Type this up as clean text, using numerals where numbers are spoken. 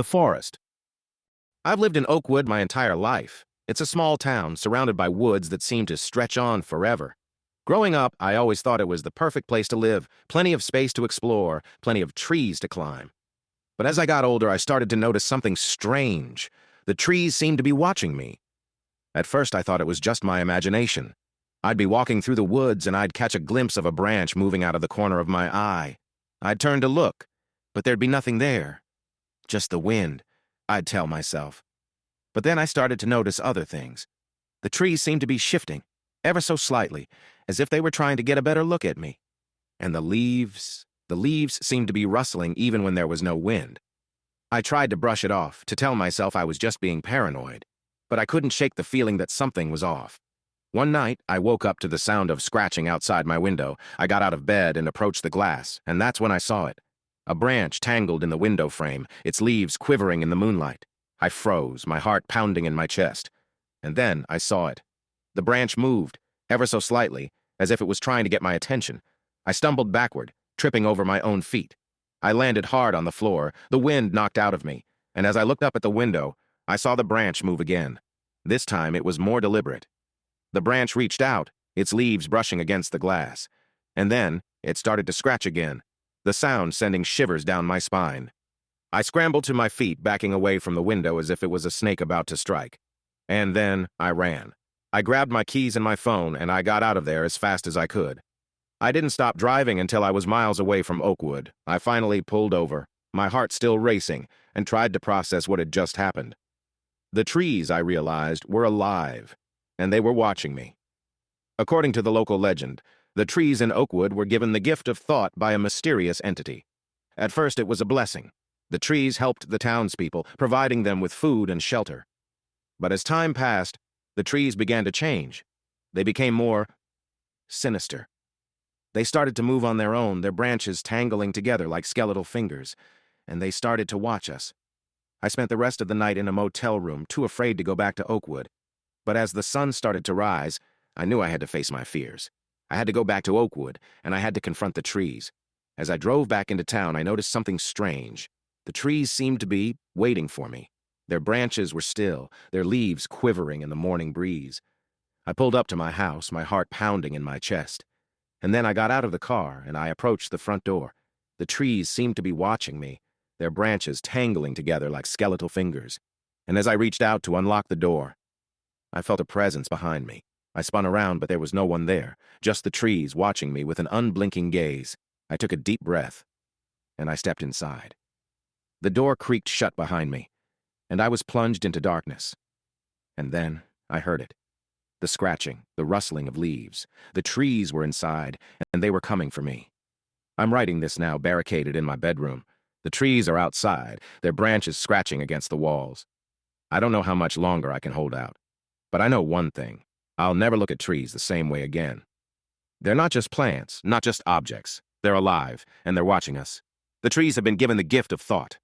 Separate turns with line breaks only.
The forest. I've lived in Oakwood my entire life. It's a small town surrounded by woods that seem to stretch on forever. Growing up, I always thought it was the perfect place to live, plenty of space to explore, plenty of trees to climb. But as I got older, I started to notice something strange. The trees seemed to be watching me. At first, I thought it was just my imagination. I'd be walking through the woods and I'd catch a glimpse of a branch moving out of the corner of my eye. I'd turn to look, but there'd be nothing there. Just the wind, I'd tell myself. But then I started to notice other things. The trees seemed to be shifting, ever so slightly, as if they were trying to get a better look at me. And the leaves seemed to be rustling even when there was no wind. I tried to brush it off, to tell myself I was just being paranoid, but I couldn't shake the feeling that something was off. One night, I woke up to the sound of scratching outside my window. I got out of bed and approached the glass, and that's when I saw it. A branch tangled in the window frame, its leaves quivering in the moonlight. I froze, my heart pounding in my chest. And then I saw it. The branch moved, ever so slightly, as if it was trying to get my attention. I stumbled backward, tripping over my own feet. I landed hard on the floor, the wind knocked out of me, and as I looked up at the window, I saw the branch move again. This time it was more deliberate. The branch reached out, its leaves brushing against the glass. And then it started to scratch again, the sound sending shivers down my spine. I scrambled to my feet, backing away from the window as if it was a snake about to strike. And then I ran. I grabbed my keys and my phone, and I got out of there as fast as I could. I didn't stop driving until I was miles away from Oakwood. I finally pulled over, my heart still racing, and tried to process what had just happened. The trees, I realized, were alive, and they were watching me. According to the local legend, the trees in Oakwood were given the gift of thought by a mysterious entity. At first, it was a blessing. The trees helped the townspeople, providing them with food and shelter. But as time passed, the trees began to change. They became more sinister. They started to move on their own, their branches tangling together like skeletal fingers, and they started to watch us. I spent the rest of the night in a motel room, too afraid to go back to Oakwood. But as the sun started to rise, I knew I had to face my fears. I had to go back to Oakwood, and I had to confront the trees. As I drove back into town, I noticed something strange. The trees seemed to be waiting for me. Their branches were still, their leaves quivering in the morning breeze. I pulled up to my house, my heart pounding in my chest. And then I got out of the car, and I approached the front door. The trees seemed to be watching me, their branches tangling together like skeletal fingers. And as I reached out to unlock the door, I felt a presence behind me. I spun around, but there was no one there, just the trees watching me with an unblinking gaze. I took a deep breath, and I stepped inside. The door creaked shut behind me, and I was plunged into darkness. And then I heard it. The scratching, the rustling of leaves. The trees were inside, and they were coming for me. I'm writing this now, barricaded in my bedroom. The trees are outside, their branches scratching against the walls. I don't know how much longer I can hold out. But I know one thing. I'll never look at trees the same way again. They're not just plants, not just objects. They're alive, and they're watching us. The trees have been given the gift of thought.